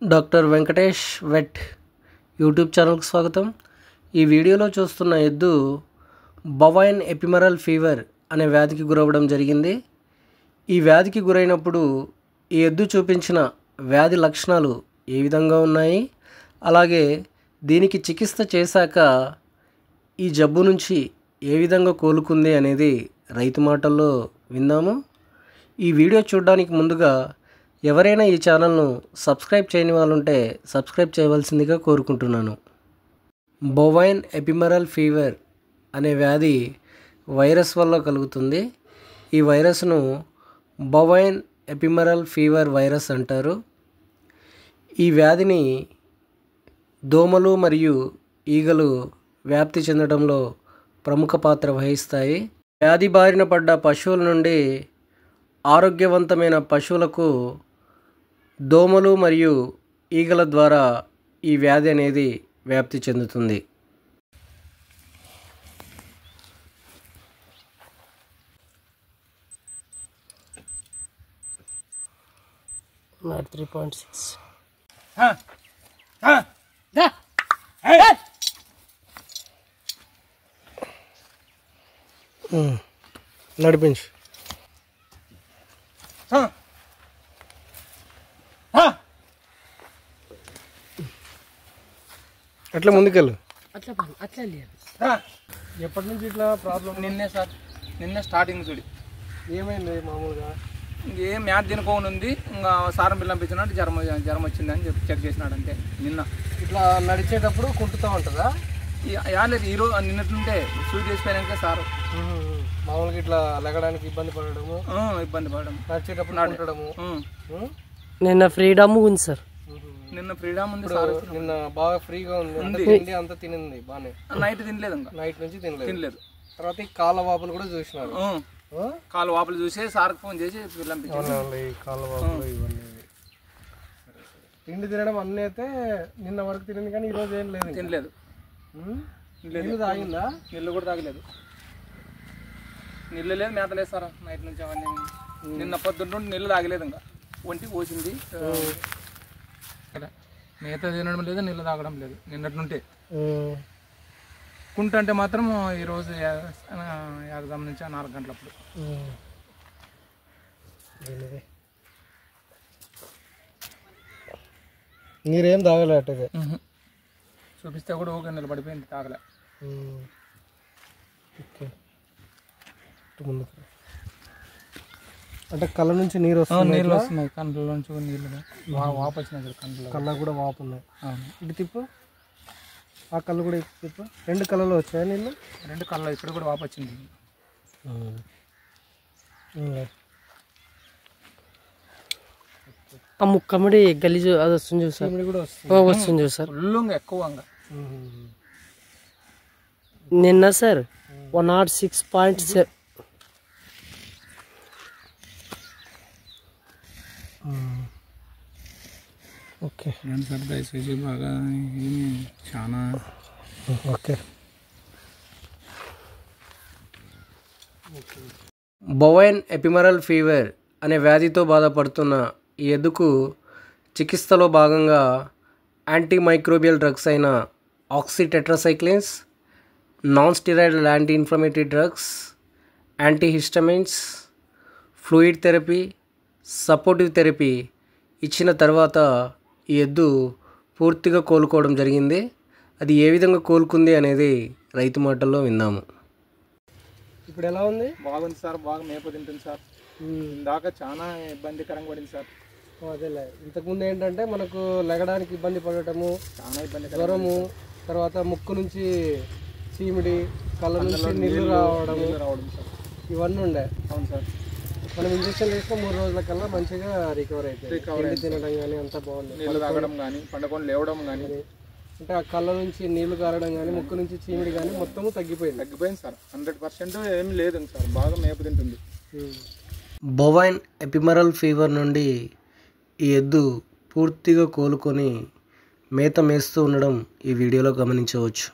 Doctor Venkatesh wet YouTube ఛానల్కి స్వాగతం. ఈ వీడియోలో చూస్తున్న ఎద్దు బొవైన్ ఎపిమెరల్ ఫీవర్ అనే వ్యాధికి గురవ్వడం జరిగింది. ఈ వ్యాధికి గురైనప్పుడు ఈ ఎద్దు చూపించిన వ్యాధి లక్షణాలు ఏ విధంగా ఉన్నాయి, అలాగే దీనికి చికిత్స చేశాక ఈ జబ్బు నుంచి ఏ విధంగా కోలుకుంది అనేది రైతు మాటల్లో విందాము. ఈ వీడియో చూడడానికి ముందుగా ఎవరైనా ఈ ఛానల్ను సబ్స్క్రైబ్ చేయని వాళ్ళు ఉంటే సబ్స్క్రైబ్ చేయవలసిందిగా కోరుకుంటున్నాను. బొవైన్ ఎపిమెరల్ ఫీవర్ అనే వ్యాధి వైరస్ వల్ల కలుగుతుంది. ఈ వైరస్ను బొవైన్ ఎపిమెరల్ ఫీవర్ వైరస్ అంటారు. ఈ వ్యాధిని దోమలు మరియు ఈగలు వ్యాప్తి చెందడంలో ప్రముఖ పాత్ర వహిస్తాయి. వ్యాధి బారిన పడ్డ పశువుల నుండి ఆరోగ్యవంతమైన పశువులకు దోమలు మరియు ఈగల ద్వారా ఈ వ్యాధి అనేది వ్యాప్తి చెందుతుంది. నడిపించు. అట్లా ముందుకెళ్ళు. ఎప్పటి నుంచి ఇట్లా ప్రాబ్లం? నిన్నే స్టార్టింగ్ చూడి. ఏమైంది? మామూలుగా ఏం మ్యాథ్ తినుకోని ఉంది, ఇంకా సారం పిల్లం పెంచినట్టు జ్వరం వచ్చిందని చెప్పి చెక్ చేసినాడు అంతే. నిన్న ఇట్లా నడిచేటప్పుడు కుట్టుతూ ఉంటుందా? యాలేదు ఈరోజు నిన్నట్లుంటే స్వీట్ చేసిపోయాక సారు మామూలుగా ఇట్లా లెగడానికి ఇబ్బంది పడము, నడిచేటప్పుడు కుట్టడము. నిన్న ఫ్రీడమ్ ఉంది సార్. నిన్న ఫ్రీడమ్ ఉంది. నిన్న బాగా ఫ్రీగా ఉంది, అంతా తినింది బానే. నైట్ తినలేదు, ఇంకా నైట్ నుంచి తినలేదు. తర్వాత ఈ కాళ్ళ వాపులు కూడా చూసినారు. కాళ్ళ వాపులు చూసి సార్కి ఫోన్ చేసి పిల్లంపించాను. కాళ్ళ వాపులు ఇవన్నీ తిండి తినడం అన్నీ అయితే నిన్న వరకు తినింది, కానీ ఈరోజు ఏం లేదు, తినలేదు. నీళ్ళు తాగిందా? నీళ్ళు కూడా తాగలేదు. నీళ్ళు లేదు, మేత లేదు సార్ నైట్ నుంచి. అవన్నీ నిన్న పొద్దున్న నుండి నీళ్ళు తాగలేదు, ఇంకా ఒంటికి పోసింది. మేత తినడం లేదు, నీళ్ళు తాగడం లేదు నిన్నటి నుండి. కుంట అంటే మాత్రం ఈరోజు యాగదాం నుంచి 4 గంటలప్పుడు. నీరేం తాగలే? అట్టయితే చూపిస్తే కూడా ఓకే నిలబడిపోయింది, తాగలే. అంటే కళ్ళ నుంచి నీళ్ళు వస్తున్నాయి. నీళ్ళు వస్తున్నాయి కండ్ల నుంచి, నీళ్ళు వాపు వచ్చినాయి కళ్ళ కూడా వాపు ఉన్నాయి. ఇటు తిప్పు, ఆ కళ్ళు కూడా ఇటు తిప్పు. 2 కళ్ళలో వచ్చాయి నీళ్ళు. 2 కళ్ళ ఇక్కడ కూడా వాపు వచ్చింది. ఆ ముక్కమ్మడి గలీజు అది వస్తుంది చూసారు, వస్తుంది చూసారు. ఫుల్గా ఎక్కువ నిన్న సార్ 106.7. ఓకే సార్, దయచేసి బాగా చాలా ఓకే. బొవైన్ ఎపిమెరల్ ఫీవర్ అనే వ్యాధితో బాధపడుతున్న ఈ ఎద్దుకు చికిత్సలో భాగంగా యాంటీమైక్రోబియల్ డ్రగ్స్ అయిన oxytetracyclines, non steroidal anti inflammatory drugs, antihistamines, fluid therapy, supportive therapy ఇచ్చిన తర్వాత ఈ ఎద్దు పూర్తిగా కోలుకోవడం జరిగింది. అది ఏ విధంగా కోలుకుంది అనేది రైతు మాటల్లో విందాము. ఇప్పుడు ఎలా ఉంది? బాగుంది సార్, బాగా మేపు తింటుంది సార్. ఇందాక చాలా ఇబ్బందికరంగా పడింది సార్. అదేలే, ఇంతకుముందు ఏంటంటే మనకు లెగడానికి ఇబ్బంది పడటము, చాలా ఇబ్బంది, జ్వరము, తర్వాత ముక్కు నుంచి చీమిడి, కళ్ళ నుంచి నీళ్ళు రావడం సార్, ఇవన్నీ ఉండే. అవును సార్. మనం ఇంజక్షన్ వేసిన 3 రోజుల కల్లా మంచిగా రికవర్ అవుతుంది. తినడం కానీ అంతా బాగుంది. నీళ్ళు తాగడం కానీ, పండుకొని లేవడం కానీ, అంటే ఆ కళ్ళ నుంచి నీళ్లు కారడం కానీ, ముక్కు నుంచి చీమిడి కానీ మొత్తము తగ్గిపోయింది సార్. 100% ఏమి లేదు సార్, బాగా మేపు తింటుంది. బొవైన్ ఎపిమెరల్ ఫీవర్ నుండి ఈ ఎద్దు పూర్తిగా కోలుకొని మేత మేస్తూ ఉండడం ఈ వీడియోలో గమనించవచ్చు.